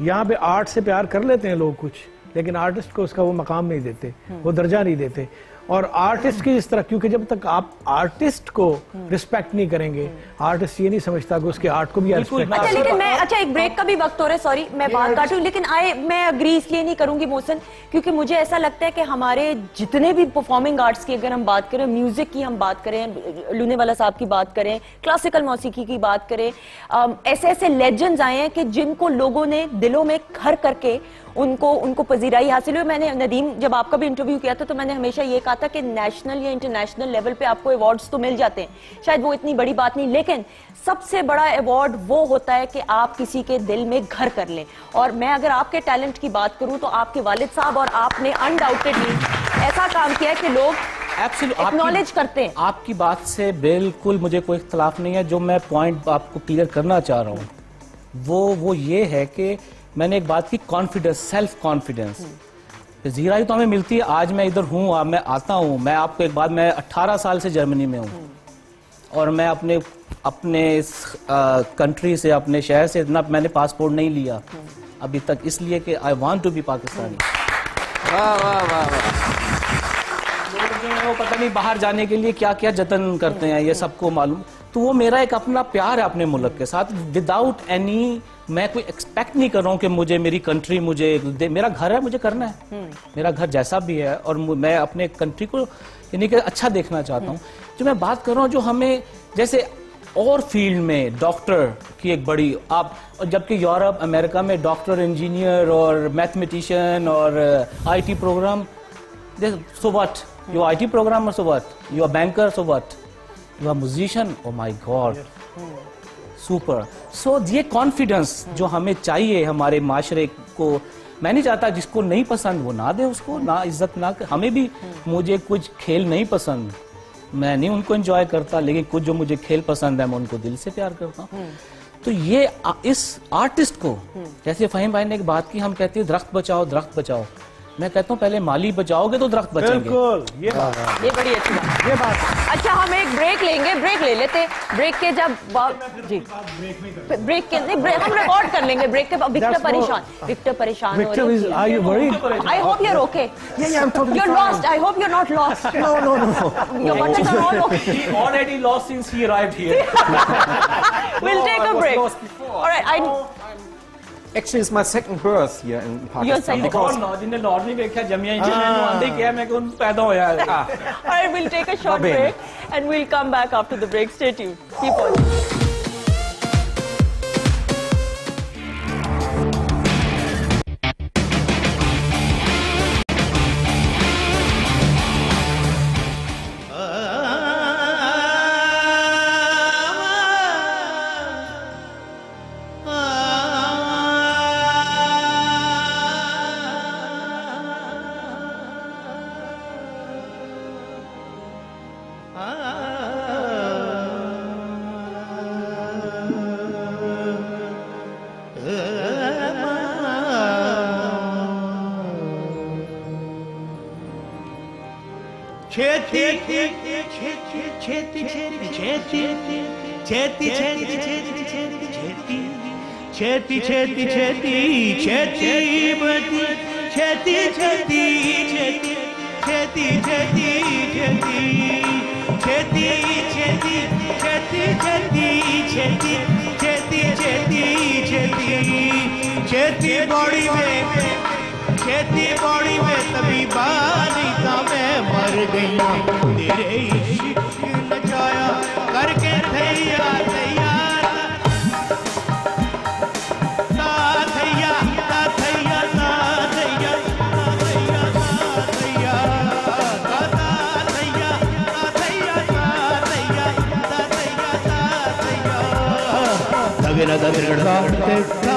Speaker 3: यहाँ पे आर्ट से प्यार कर लेते हैं लोग कुछ, लेकिन आर्टिस्ट को उसका वो मकाम नहीं देते, वो दर्जा नहीं देते। और आर्टिस्ट की इस तरह, क्योंकि जब तक आप आर्टिस्ट को रिस्पेक्ट नहीं करेंगे, आर्टिस्ट ये नहीं समझता कि उसके आर्ट को भी रिस्पेक्ट।
Speaker 1: अच्छा, लेकिन मैं, अच्छा एक ब्रेक का भी वक्त हो रहा है, सॉरी मैं बात काटूं, लेकिन मैं अग्री इसलिए नहीं करूंगी मोहसिन, क्योंकि मुझे ऐसा लगता है कि हमारे जितने भी परफॉर्मिंग आर्ट्स की अगर हम बात करें, म्यूजिक की हम बात करें, लूनेवाला साहब की बात करें, क्लासिकल मौसीकी की बात करें, ऐसे ऐसे लेजेंड्स आए हैं कि जिनको लोगों ने दिलों में घर करके उनको पजीराई हासिल हुई। मैंने नदीम, जब आपका भी इंटरव्यू किया था तो मैंने हमेशा ये कहा था कि नेशनल या इंटरनेशनल लेवल पे आपको अवार्ड्स तो मिल जाते हैं, शायद वो इतनी बड़ी बात नहीं, लेकिन सबसे बड़ा अवार्ड वो होता है कि आप किसी के दिल में घर कर लें। और मैं अगर आपके टैलेंट की बात करूं तो आपके वालिद साहब और आपने अनडाउटेडली ऐसा काम किया है कि लोग एक्नॉलेज करते हैं।
Speaker 7: आपकी बात से बिल्कुल मुझे कोई इख्तलाफ नहीं है। जो मैं पॉइंट आपको क्लियर करना चाह रहा हूँ वो ये है कि मैंने एक बात की, कॉन्फिडेंस, सेल्फ कॉन्फिडेंस। पजीराई तो हमें मिलती है, आज मैं इधर हूँ, मैं आता हूँ, मैं आपको एक बात, मैं 18 साल से जर्मनी में हूँ और मैं अपने इस कंट्री से, अपने शहर से इतना मैंने पासपोर्ट नहीं लिया अभी तक, इसलिए कि I want to be Pakistani.
Speaker 4: वाह वाह वाह वाह।
Speaker 7: वो पता नहीं बाहर जाने के लिए क्या क्या जतन करते हैं, ये सबको मालूम। तो वो मेरा एक अपना प्यार है अपने मुल्क के साथ, विदाउट एनी, मैं कोई एक्सपेक्ट नहीं कर रहा हूँ कि मुझे मेरी कंट्री मुझे दे। मेरा घर है, मुझे करना है, मेरा घर जैसा भी है, और मैं अपने कंट्री को यानी कि अच्छा देखना चाहता हूँ। जो मैं बात कर रहा हूँ, जो हमें जैसे और फील्ड में डॉक्टर की एक बड़ी आप, जबकि यूरोप अमेरिका में डॉक्टर, इंजीनियर और मैथमेटिशियन और IT program, so what? You are IT programmer, so what? You are banker, so what? You are musician, oh my God. Super. So ये कॉन्फिडेंस जो हमें चाहिए हमारे माशरे को, मैं नहीं चाहता जिसको नहीं पसंद वो ना दे उसको, ना इज्जत ना हमें भी, मुझे कुछ खेल नहीं पसंद, मैं नहीं उनको एंजॉय करता, लेकिन कुछ जो मुझे खेल पसंद है मैं उनको दिल से प्यार करता हूँ। तो ये इस आर्टिस्ट को, जैसे फहीम भाई ने एक बात की, हम कहते हैं दरख्त बचाओ दरख्त बचाओ, मैं कहता हूँ पहले माली बचाओगे तो दरख्त बचेंगे।
Speaker 3: बिल्कुल, ये
Speaker 1: बड़ी अच्छी बात,
Speaker 3: ये बात।
Speaker 1: अच्छा हम एक ब्रेक लेंगे, ब्रेक ले लेते, ब्रेक के जब जी ब्रेक के नहीं, ब्रेक हम रिकॉर्ड कर लेंगे ब्रेक के बाद। विक्टर परेशान, विक्टर परेशान हो रही है।
Speaker 3: Are you worried?
Speaker 1: I hope you're okay.
Speaker 5: Yeah, I'm totally
Speaker 1: You're
Speaker 5: fine.
Speaker 1: lost. I hope you're not lost.
Speaker 5: No.
Speaker 1: Your buttons are all okay.
Speaker 7: He already lost since he arrived here.
Speaker 1: We'll take a break.
Speaker 6: lost before.
Speaker 1: All right.
Speaker 6: Actually, it's my second birth here in Pakistan.
Speaker 1: second
Speaker 6: because
Speaker 7: जिन्हें Lord नहीं देखा जमिया आंदे किया मैं कौन पैदा होया है।
Speaker 1: All right, we'll take a short
Speaker 6: Va bene.
Speaker 1: break and we'll come back after the break. Stay tuned. Keep watching.
Speaker 8: खेती बॉडी में तभी बानी था मैं मर गई तेरे इश्क नचाया करके थैया थैया ता थैया ता थैया ता थैया ता थैया ता थैया ता थैया ता थैया ता थैया ता थैया ता थैया तगड़ा तगड़ा तेरा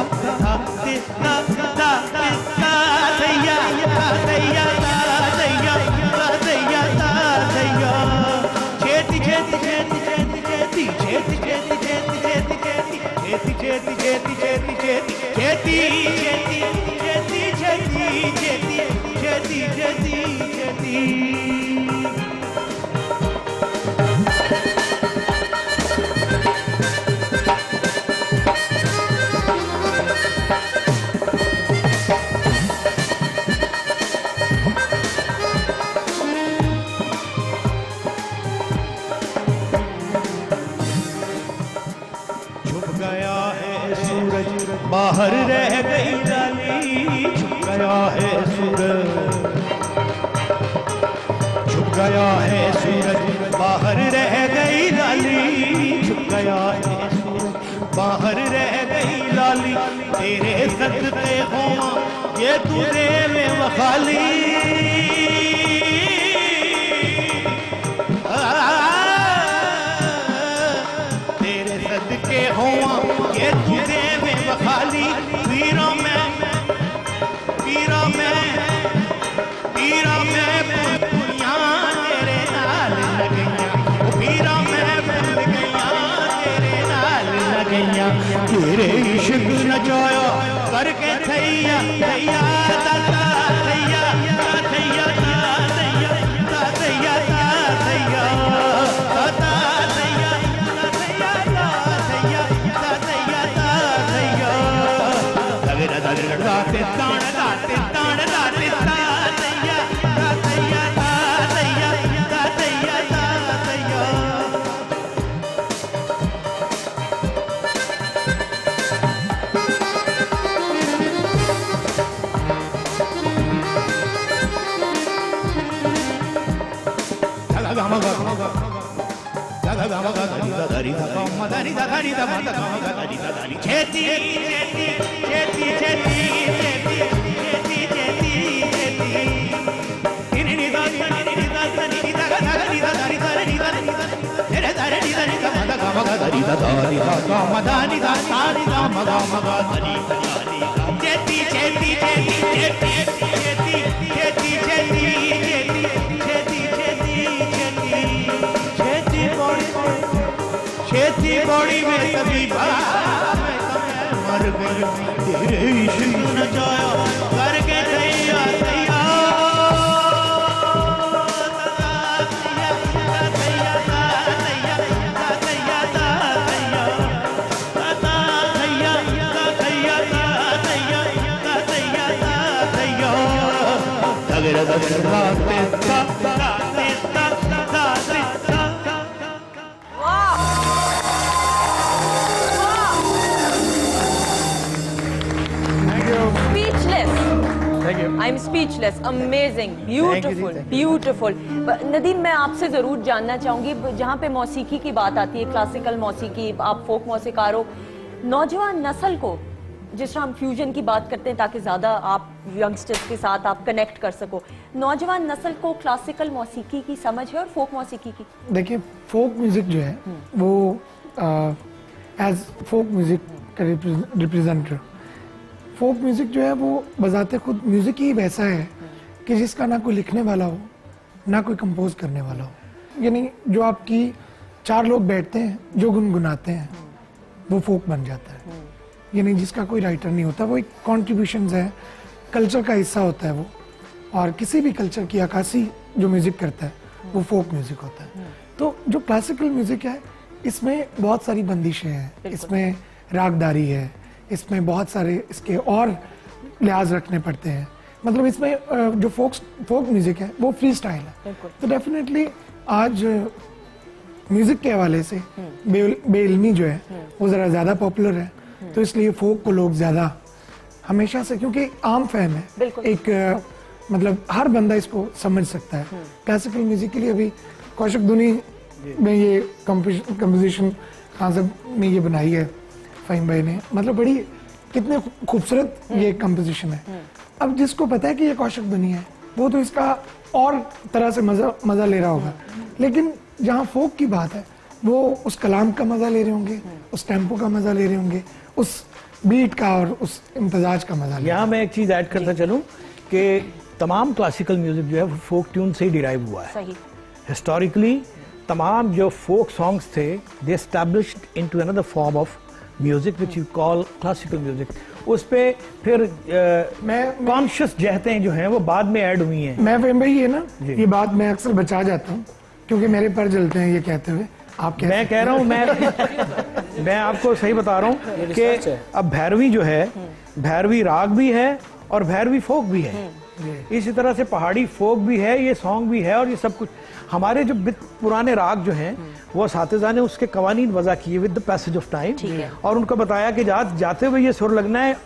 Speaker 8: बाहर रह गई लाली छुप गया है सूरज छुप गया है सूरज बाहर रह गई लाली छुप गया है सूरज बाहर रह गई लाली तेरे सदके हो ये तुझे में वखाली तेरे सदके हो ये तुझे खाली वीरों में पुलियां तेरे नाल लगइयां वीरों में पुलियां तेरे नाल लगइयां तेरे इश्क नचाया करके थैया थैया ता थैया ता थैया ता थैया ता थैया ता थैया ता थैया ता थैया ता थैया ता थैया ता थैया तगड़ा तगड़ा दाते ताण दाते ताण दाते ता थैया ता थैया ता थैया ता थैया ता थैया दा दा नी दा गा मा दा नी दा सा नी दा मा गा मा गा दा नी दा नी चेती चेती चेती चेती चेती चेती चेती चेती चेती चेती चेती बड़ी चेती बड़ी में कभी मर गई तेरे इश्क न जाया करके दैया दैया
Speaker 1: I'm speechless. Amazing, beautiful, beautiful. Nadeem, मैं आपसे जरूर जानना चाहूंगी, जहाँ पे मौसीकी की बात आती है, क्लासिकल मौसीकी, आप फोक मौसीकार हो, नौजवान नस्ल को जिस तरह हम फ्यूजन की बात करते हैं ताकि ज्यादा आप यंगस्टर्स के साथ आप कनेक्ट कर सको, नौजवान नस्ल को क्लासिकल मौसीकी की समझ है और फोक मौसीकी की?
Speaker 5: देखिए, फोक म्यूजिक जो है वो एज फोक म्यूजिक का रिप्रेजेंटेटिव, फोक म्यूजिक जो है वो बजाते खुद म्यूजिक ही वैसा है कि जिसका ना कोई लिखने वाला हो ना कोई कंपोज करने वाला हो। यानी जो आपकी चार लोग बैठते हैं जो गुनगुनाते हैं वो फोक बन जाता है। यानी जिसका कोई राइटर नहीं होता, वो एक कॉन्ट्रीब्यूशंस है, कल्चर का हिस्सा होता है वो, और किसी भी कल्चर की अक्कासी जो म्यूजिक करता है वो फोक म्यूजिक होता है। तो जो क्लासिकल म्यूजिक है इसमें बहुत सारी बंदिशें हैं, इसमें रागदारी है, इसमें बहुत सारे इसके और लिहाज रखने पड़ते हैं। मतलब इसमें जो फोक म्यूजिक है वो फ्री स्टाइल है। तो डेफिनेटली आज म्यूजिक के हवाले से बेइल्मी जो है वो ज़रा ज़्यादा पॉपुलर है, तो इसलिए फोक को लोग ज़्यादा हमेशा से, क्योंकि आम फहम है, एक मतलब हर बंदा इसको समझ सकता है। क्लासिकल म्यूजिक के लिए अभी कौशिक दुनी में ये कंपोजिशन खान साहब ने ये बनाई है, फ़हीम भाई ने, मतलब बड़ी कितने खूबसूरत ये कंपोजिशन है। अब जिसको पता है कि ये कौशिक दुनी है वो तो इसका और तरह से मज़ा ले रहा होगा, लेकिन जहाँ फोक की बात है वो उस कलाम का मज़ा ले रहे होंगे, उस टेम्पो का मज़ा ले रहे होंगे, उस बीट का और उस इम्तिजाज का मज़ा।
Speaker 3: यहाँ मैं एक चीज़ ऐड करता चलूँ कि तमाम क्लासिकल म्यूजिक जो है वो फोक ट्यून से ही डिराइव हुआ है। हिस्टोरिकली तमाम जो फोक सॉन्ग्स थे they established into another form of music which you call classical music. उस पे फिर कॉन्शियस जहतें जो हैं वो बाद में ऐड हुई हैं।
Speaker 5: मैं फ़हीम भाई ये ना ये बात मैं अक्सर बचा जाता हूँ क्योंकि मेरे पर जलते हैं ये कहते हुए। आप
Speaker 3: मैं कह रहा हूँ मैं आपको सही बता रहा हूँ कि अब भैरवी जो है, भैरवी राग भी है और भैरवी फोक भी है, इसी तरह से पहाड़ी फोक भी है, ये सॉन्ग भी है, और ये सब कुछ हमारे जो पुराने राग जो हैं वो सातिज़ा ने उसके कवानीन वज़ा किए with the passage of time, और उनको बताया कि जाते हुए ये सुर लगना है,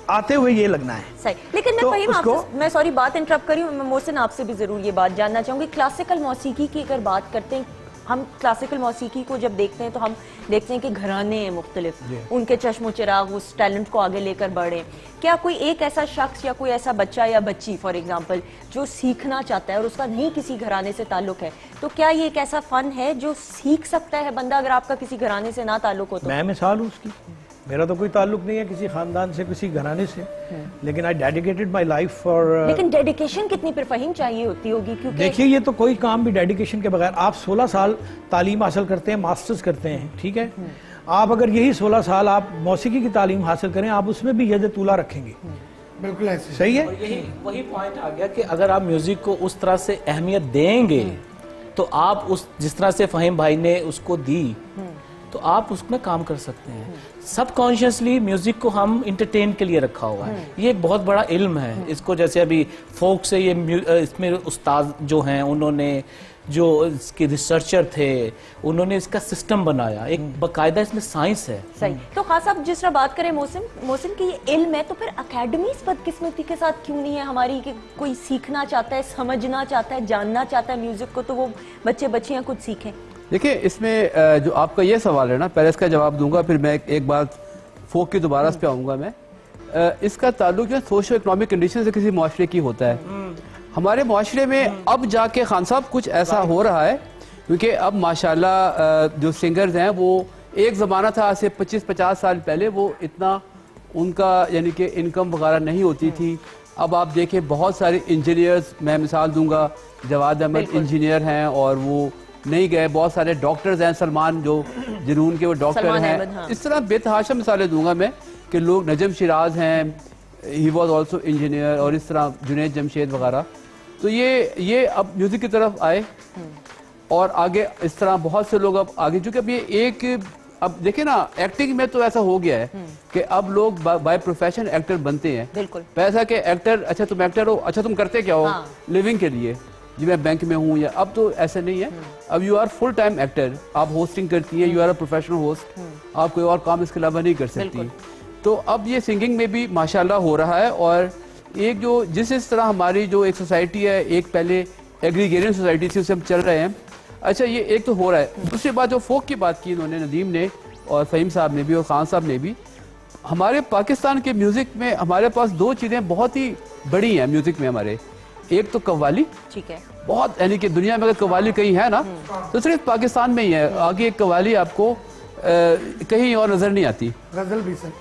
Speaker 3: आते हुए ये लगना है।
Speaker 1: सही। लेकिन मैं फ़हीम आपसे, मैं सॉरी बात इंटरप्ट करी हूँ, मैं मोहसिन आपसे भी जरूर ये बात जानना चाहूंगी। क्लासिकल मौसीकी की अगर बात करते हैं, हम क्लासिकल मौसीकी को जब देखते हैं तो हम देखते हैं कि घराने हैं मुख्तलिफ, उनके चश्मो चिराग उस टैलेंट को आगे लेकर बढ़े। क्या कोई एक ऐसा शख्स या कोई ऐसा बच्चा या बच्ची फॉर एग्जांपल जो सीखना चाहता है और उसका नहीं किसी घराने से ताल्लुक है, तो क्या ये एक ऐसा फन है जो सीख सकता है बंदा अगर आपका किसी घराने से ना ताल्लुक हो तो?
Speaker 3: मैं मिसाल हूँ उसकी, मेरा तो कोई ताल्लुक नहीं है किसी खानदान से, किसी घराने से, लेकिन आई डेडिकेटेड माय लाइफ फॉर।
Speaker 1: लेकिन डेडिकेशन कितनी फिर फ़हीम चाहिए होती होगी, क्योंकि
Speaker 3: देखिए ये तो कोई काम भी डेडिकेशन के बगैर, आप 16 साल तालीम हासिल करते हैं, मास्टर्स करते हैं, ठीक है, आप अगर यही 16 साल आप मौसीकी की तालीम हासिल करें, आप उसमें भी यद तूला रखेंगे।
Speaker 5: बिल्कुल ऐसे
Speaker 3: सही है।
Speaker 7: वही पॉइंट आ गया कि अगर आप म्यूजिक को उस तरह से अहमियत देंगे तो आप उस जिस तरह से फ़हीम भाई ने उसको दी तो आप उसमें काम कर सकते हैं। सबकॉन्शियसली म्यूजिक को हम इंटरटेन के लिए रखा हुआ है, ये एक बहुत बड़ा इल्म है इसको। जैसे अभी फोक से ये इसमें उस्ताद जो हैं उन्होंने, जो इसके रिसर्चर थे, उन्होंने इसका सिस्टम बनाया, एक बकायदा इसमें साइंस है।
Speaker 1: सही। तो खास साहब जिस तरह बात करें मोहसिन की ये इल्म है, तो फिर अकेडमीज बदकिस्मती के साथ क्यों नहीं है हमारी कि कोई सीखना चाहता है, समझना चाहता है, जानना चाहता है म्यूजिक को, तो वो बच्चे बच्चियां कुछ सीखें।
Speaker 4: देखिए इसमें जो आपका ये सवाल है ना, पहले इसका जवाब दूंगा, फिर मैं एक बात फोक की दोबारा इस पे आऊंगा। मैं इसका ताल्लुक जो है सोशो इकोनॉमिक कंडीशन से किसी माशरे की होता है। हमारे माशरे में अब जाके खान साहब कुछ ऐसा हो रहा है क्योंकि अब माशाल्लाह जो सिंगर्स हैं वो एक ज़माना था आज से 25-50 साल पहले, वो इतना उनका यानी कि इनकम वगैरह नहीं होती थी। अब आप देखें बहुत सारे इंजीनियर्स, मैं मिसाल दूंगा जवाद अहमद इंजीनियर हैं और वो नहीं गए, बहुत सारे डॉक्टर्स हैं, सलमान जो जुनून के वो डॉक्टर हैं,
Speaker 1: हाँ।
Speaker 4: इस तरह बेतहाशा मिसालें दूंगा मैं कि लोग, नजम शिराज हैं, ही वॉज ऑल्सो इंजीनियर, और इस तरह जुनैद जमशेद वगैरह। तो ये अब म्यूजिक की तरफ आए और आगे इस तरह बहुत से लोग अब आगे, चूंकि अब ये एक, अब देखिए ना एक्टिंग में तो ऐसा हो गया है कि अब लोग बाय प्रोफेशन एक्टर बनते हैं।
Speaker 1: बिल्कुल।
Speaker 4: पैसा के एक्टर, अच्छा तुम एक्टर हो, अच्छा तुम करते क्या हो?
Speaker 1: हाँ।
Speaker 4: लिविंग के लिए, जी मैं बैंक में हूँ, या अब तो ऐसा नहीं है, अब you are full time actor, आप होस्टिंग करती हैं, you are a professional host, आप कोई और काम इसके अलावा नहीं कर सकती। तो अब ये सिंगिंग में भी माशाल्लाह हो रहा है। और एक जो जिस तरह हमारी जो एक सोसाइटी है, एक पहले एग्रीगेरियन सोसाइटी थी, उससे हम चल रहे हैं, अच्छा ये एक तो हो रहा है। दूसरी बात जो फोक की बात की इन्होंने, नदीम ने और फ़हीम साहब ने भी और खान साहब ने भी, हमारे पाकिस्तान के म्यूजिक में हमारे पास दो चीज़ें बहुत ही बड़ी हैं म्यूजिक में हमारे। एक तो कव्वाली,
Speaker 1: ठीक है,
Speaker 4: बहुत, यानी कि दुनिया में अगर कव्वाली कहीं है ना तो सिर्फ पाकिस्तान में ही है। आगे कव्वाली आपको कहीं और नजर नहीं आती।
Speaker 5: गजल भी सर,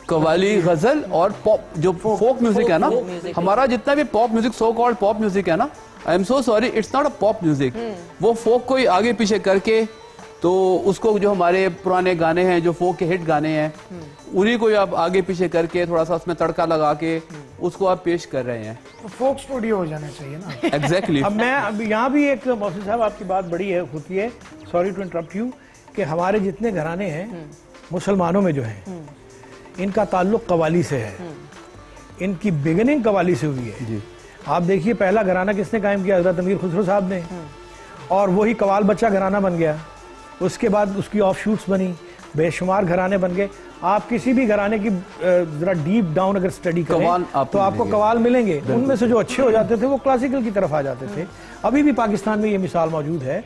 Speaker 4: कव्वाली, गजल और पॉप, जो फोक म्यूजिक है ना, हमारा जितना भी pop music, so called pop music है ना, I am so sorry, it's not a pop music. वो फोक को ही आगे पीछे करके, तो उसको जो हमारे पुराने गाने हैं, जो फोक के हिट गाने हैं, उन्हीं को आप आगे पीछे करके थोड़ा सा उसमें तड़का लगा के उसको आप पेश कर रहे हैं।
Speaker 5: तो फोक स्टूडियो हो जाना चाहिए ना।
Speaker 4: एग्जैक्टली।
Speaker 3: अब मैं, अब यहाँ भी एक मौसी साहब आपकी बात बड़ी है, होती है, सॉरी टू इंटरप्ट यू, कि हमारे जितने घराने हैं मुसलमानों में जो हैं, इनका ताल्लुक कव्वाली से है, इनकी बिगिनिंग कव्वाली से हुई है जी। आप देखिए पहला घराना किसने कायम किया? हज़रत अमीर खुसरो साहब ने, और वही कवाल बच्चा घराना बन गया। उसके बाद उसकी ऑफ शूट्स बनी, बेशुमार घराने बन गए। आप किसी भी घराने की जरा डीप डाउन अगर स्टडी करें तो आपको कवाल मिलेंगे। उनमें से जो अच्छे हो जाते थे वो क्लासिकल की तरफ आ जाते थे। अभी भी पाकिस्तान में ये मिसाल मौजूद है।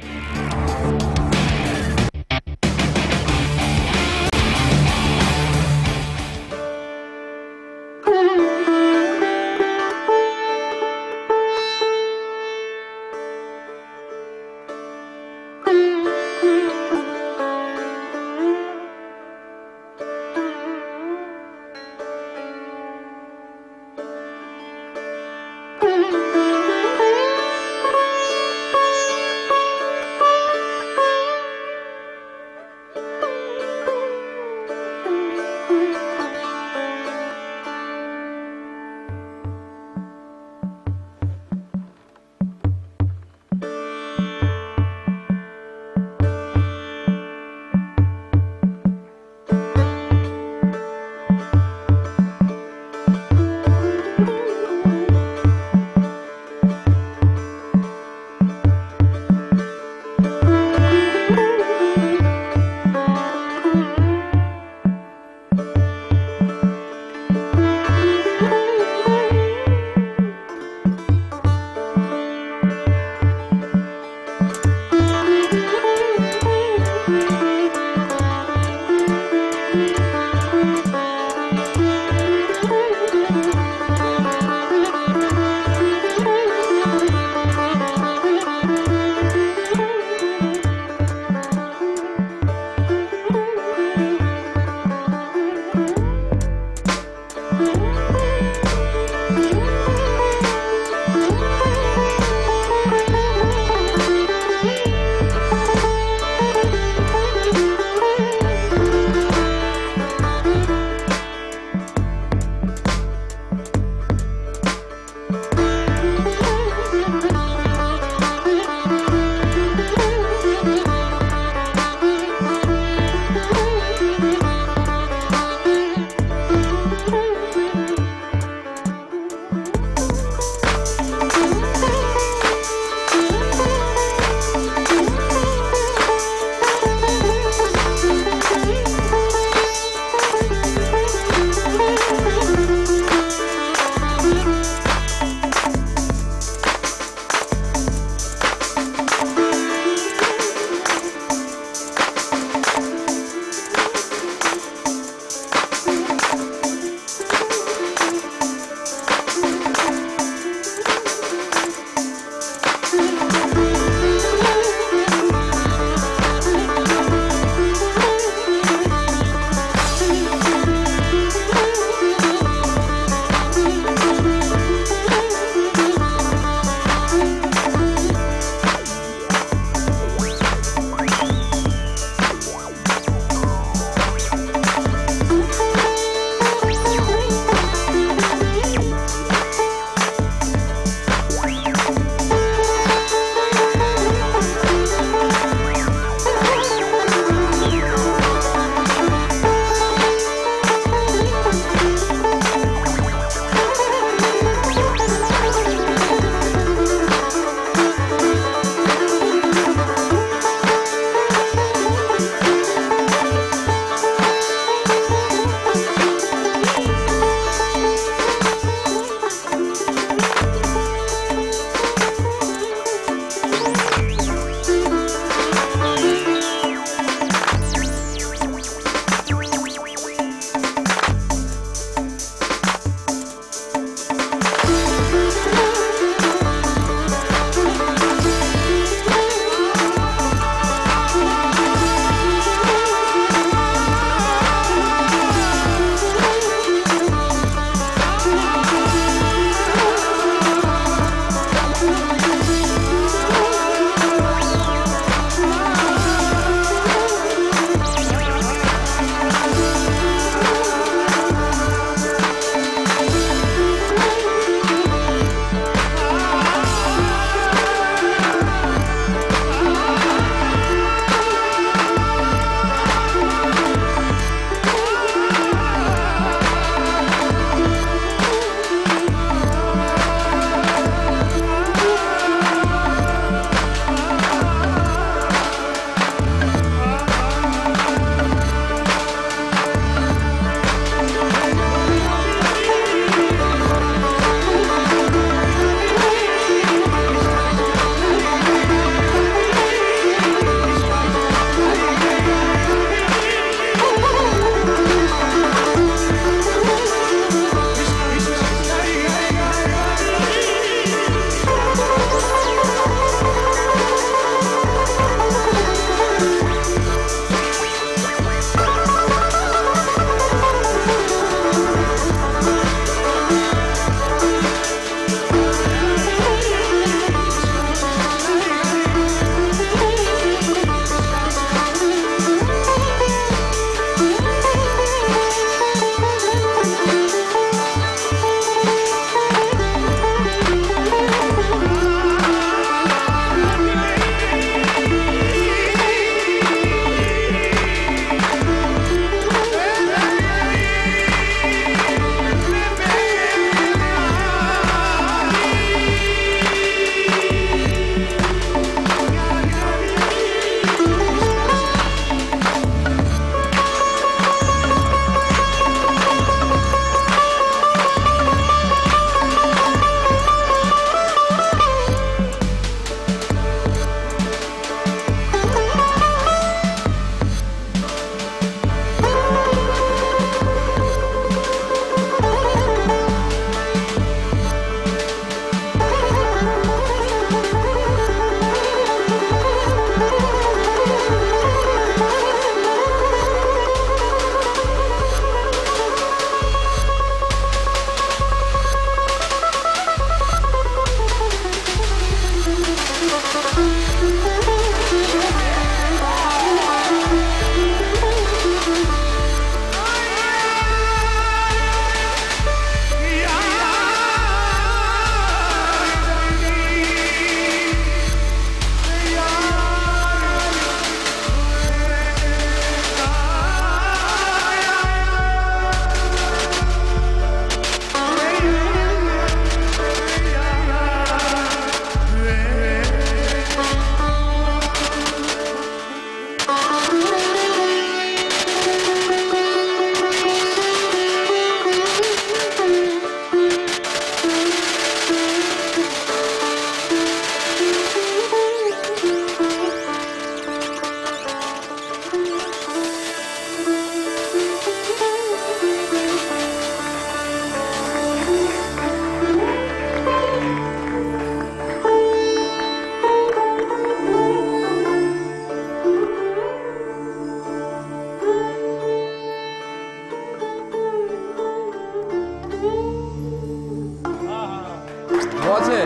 Speaker 4: बहुत से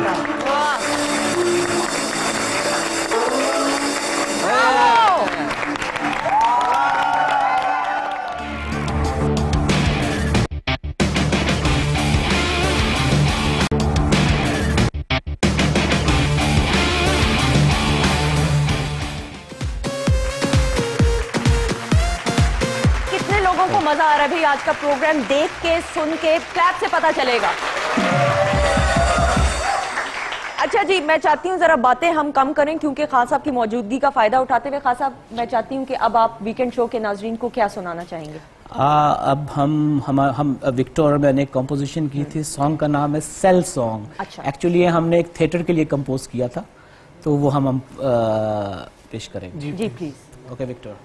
Speaker 1: मजा आ रहा है भाई आज का प्रोग्राम देख के सुन के क्लैप से पता चलेगा। अच्छा जी, मैं चाहती हूँ जरा बातें हम कम करें क्योंकि खान साहब की मौजूदगी का फायदा उठाते हुए खान साहब मैं चाहती हूँ कि अब आप वीकेंड शो के नाजरीन को क्या सुनाना चाहेंगे?
Speaker 7: अब हम विक्टर और मैंने एक कंपोजिशन की थी, सॉन्ग का नाम है सेल सॉन्ग।
Speaker 1: अच्छा।
Speaker 7: एक्चुअली हमने एक थिएटर के लिए कंपोज किया था, तो वो हम पेश करेंगे।
Speaker 1: जी प्लीज।
Speaker 7: Okay Victor.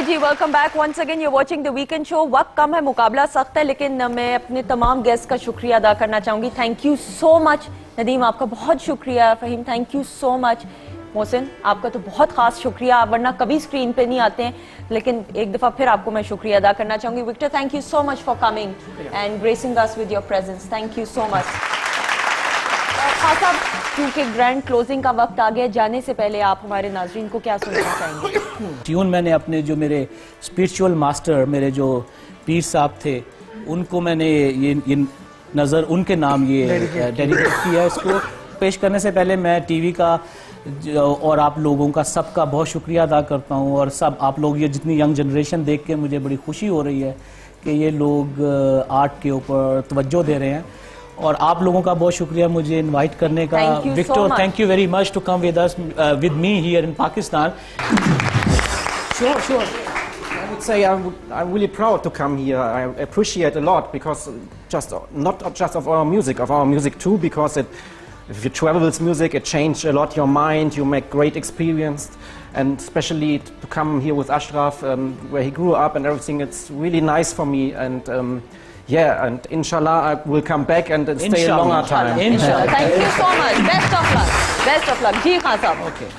Speaker 1: जी, welcome back once again. You watching the weekend show. वक्त कम है, मुकाबला सख्त है, लेकिन मैं अपने तमाम गेस्ट का शुक्रिया अदा करना चाहूंगी। Thank you so much. Nadeem, आपका बहुत शुक्रिया। Faheem, thank you so much. Mohsin, आपका तो बहुत खास शुक्रिया, वरना कभी स्क्रीन पे नहीं आते हैं, लेकिन एक दफा फिर आपको मैं शुक्रिया अदा करना चाहूंगी। Victor, thank you so much for coming and gracing us with your presence. Thank you so much. Khan साहब, क्योंकि ग्रैंड क्लोजिंग का वक्त आ गया, जाने से पहले आप हमारे नाजरीन को क्या सुनाना चाहेंगे?
Speaker 7: ट्यून मैंने अपने जो मेरे स्पिरिचुअल मास्टर, मेरे जो पीर साहब थे, उनको मैंने ये नज़र उनके नाम ये डेडिकेट किया। इसको पेश करने से पहले मैं टीवी का और आप लोगों का सबका बहुत शुक्रिया अदा करता हूँ, और सब आप लोग, ये जितनी यंग जनरेशन देख के मुझे बड़ी खुशी हो रही है कि ये लोग आर्ट के ऊपर तवज्जो दे रहे हैं, और आप लोगों का बहुत शुक्रिया मुझे इनवाइट करने का। Victor, thank you very much to come with us, with me here in Pakistan.
Speaker 6: Sure. I would say I'm really proud to come here. I appreciate a lot because not just of our music too, because if you travel with music, it changes a lot your mind. You make great experience, and especially to come here with Ashraf, where he grew up and everything. It's really nice for me, and and inshallah I will come back and stay a longer time.
Speaker 1: Inshallah. Thank you so much. Best of luck. Best of luck. जी खान साहब.
Speaker 7: Okay.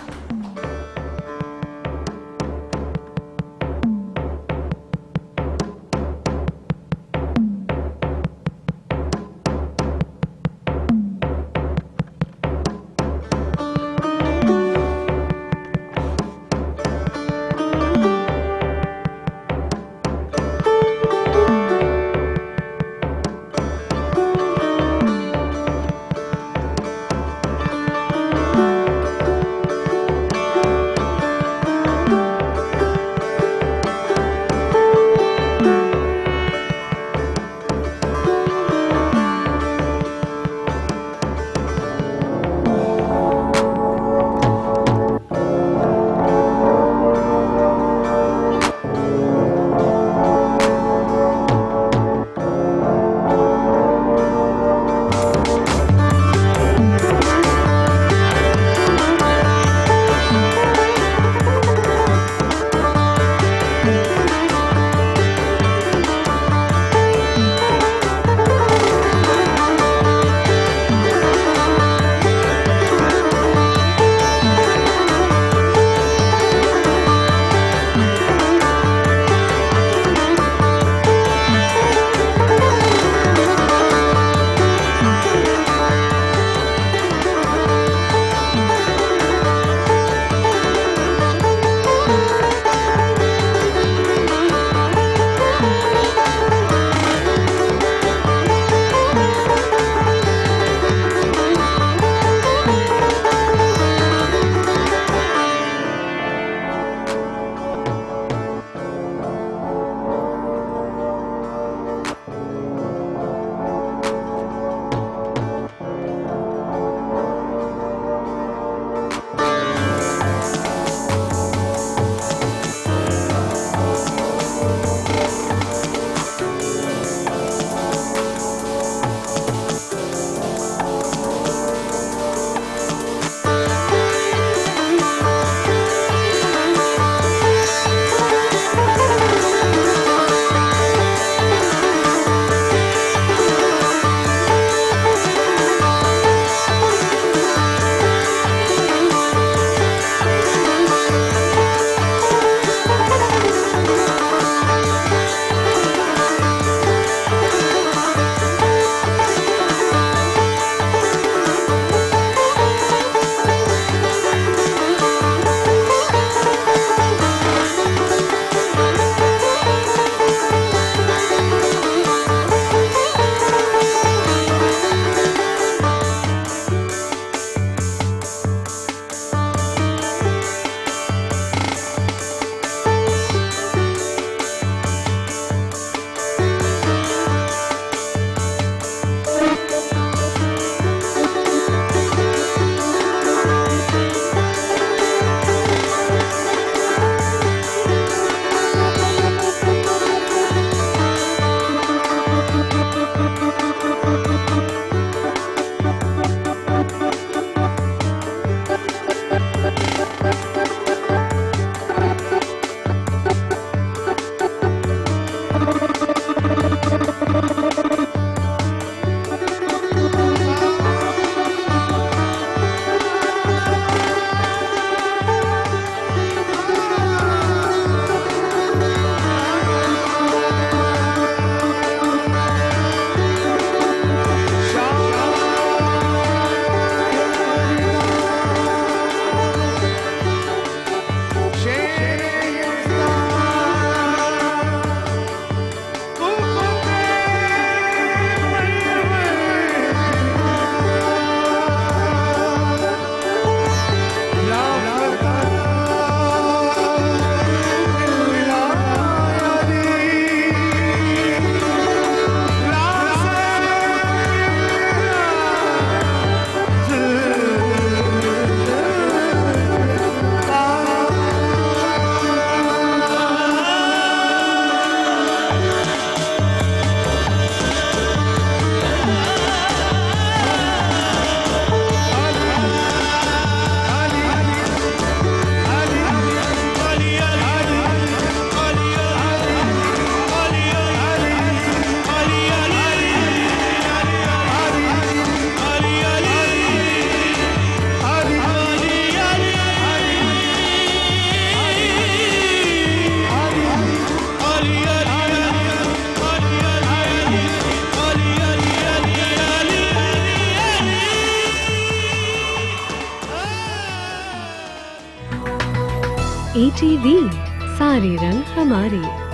Speaker 9: ATV, सारे रंग हमारे।